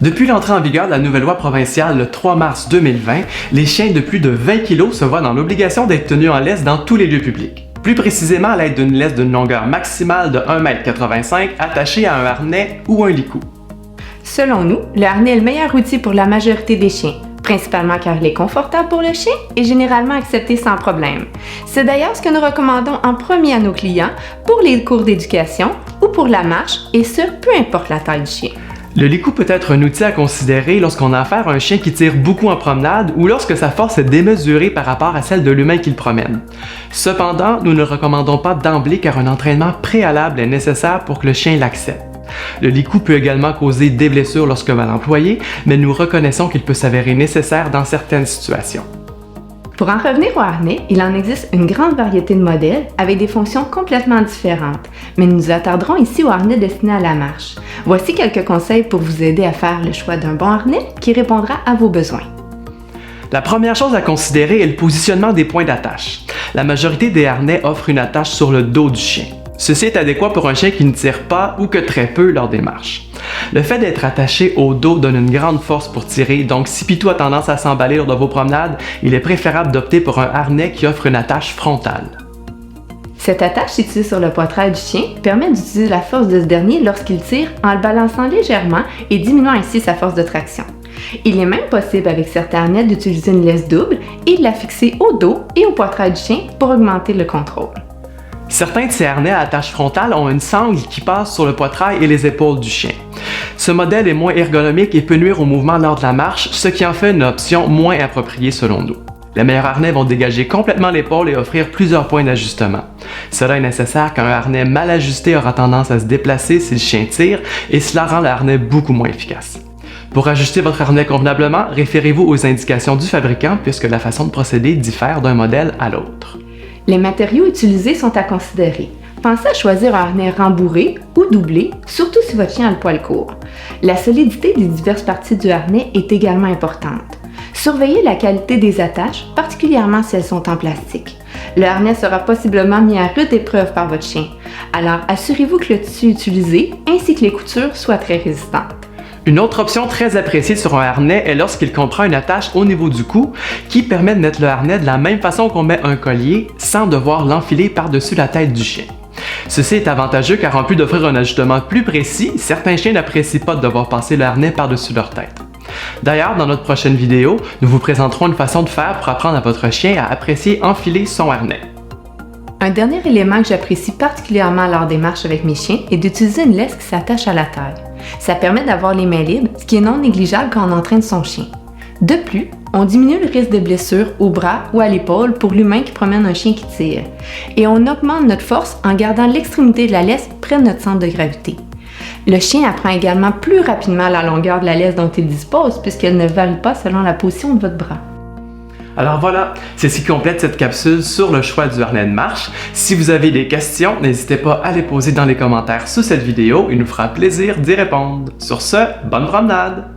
Depuis l'entrée en vigueur de la nouvelle loi provinciale le 3 mars 2020, les chiens de plus de 20 kg se voient dans l'obligation d'être tenus en laisse dans tous les lieux publics. Plus précisément à l'aide d'une laisse d'une longueur maximale de 1,85 m attachée à un harnais ou un licou. Selon nous, le harnais est le meilleur outil pour la majorité des chiens, principalement car il est confortable pour le chien et généralement accepté sans problème. C'est d'ailleurs ce que nous recommandons en premier à nos clients pour les cours d'éducation ou pour la marche, et ce, peu importe la taille du chien. Le licou peut être un outil à considérer lorsqu'on a affaire à un chien qui tire beaucoup en promenade ou lorsque sa force est démesurée par rapport à celle de l'humain qui le promène. Cependant, nous ne le recommandons pas d'emblée car un entraînement préalable est nécessaire pour que le chien l'accepte. Le licou peut également causer des blessures lorsque mal employé, mais nous reconnaissons qu'il peut s'avérer nécessaire dans certaines situations. Pour en revenir au harnais, il en existe une grande variété de modèles avec des fonctions complètement différentes, mais nous nous attarderons ici au harnais destiné à la marche. Voici quelques conseils pour vous aider à faire le choix d'un bon harnais qui répondra à vos besoins. La première chose à considérer est le positionnement des points d'attache. La majorité des harnais offrent une attache sur le dos du chien. Ceci est adéquat pour un chien qui ne tire pas ou que très peu lors des marches. Le fait d'être attaché au dos donne une grande force pour tirer, donc si Pitou a tendance à s'emballer lors de vos promenades, il est préférable d'opter pour un harnais qui offre une attache frontale. Cette attache située sur le poitrail du chien permet d'utiliser la force de ce dernier lorsqu'il tire en le balançant légèrement et diminuant ainsi sa force de traction. Il est même possible avec certains harnais d'utiliser une laisse double et de la fixer au dos et au poitrail du chien pour augmenter le contrôle. Certains de ces harnais à attache frontale ont une sangle qui passe sur le poitrail et les épaules du chien. Ce modèle est moins ergonomique et peut nuire au mouvement lors de la marche, ce qui en fait une option moins appropriée selon nous. Les meilleurs harnais vont dégager complètement l'épaule et offrir plusieurs points d'ajustement. Cela est nécessaire car un harnais mal ajusté aura tendance à se déplacer si le chien tire et cela rend le harnais beaucoup moins efficace. Pour ajuster votre harnais convenablement, référez-vous aux indications du fabricant puisque la façon de procéder diffère d'un modèle à l'autre. Les matériaux utilisés sont à considérer. Pensez à choisir un harnais rembourré ou doublé, surtout si votre chien a le poil court. La solidité des diverses parties du harnais est également importante. Surveillez la qualité des attaches, particulièrement si elles sont en plastique. Le harnais sera possiblement mis à rude épreuve par votre chien, alors assurez-vous que le tissu utilisé ainsi que les coutures soient très résistantes. Une autre option très appréciée sur un harnais est lorsqu'il comprend une attache au niveau du cou qui permet de mettre le harnais de la même façon qu'on met un collier sans devoir l'enfiler par-dessus la tête du chien. Ceci est avantageux car en plus d'offrir un ajustement plus précis, certains chiens n'apprécient pas de devoir passer le harnais par-dessus leur tête. D'ailleurs, dans notre prochaine vidéo, nous vous présenterons une façon de faire pour apprendre à votre chien à apprécier enfiler son harnais. Un dernier élément que j'apprécie particulièrement lors des marches avec mes chiens est d'utiliser une laisse qui s'attache à la taille. Ça permet d'avoir les mains libres, ce qui est non négligeable quand on entraîne son chien. De plus, on diminue le risque de blessure au bras ou à l'épaule pour l'humain qui promène un chien qui tire. Et on augmente notre force en gardant l'extrémité de la laisse près de notre centre de gravité. Le chien apprend également plus rapidement la longueur de la laisse dont il dispose puisqu'elle ne varie pas selon la position de votre bras. Alors voilà, c'est ce qui complète cette capsule sur le choix du harnais de marche. Si vous avez des questions, n'hésitez pas à les poser dans les commentaires sous cette vidéo, il nous fera plaisir d'y répondre. Sur ce, bonne promenade!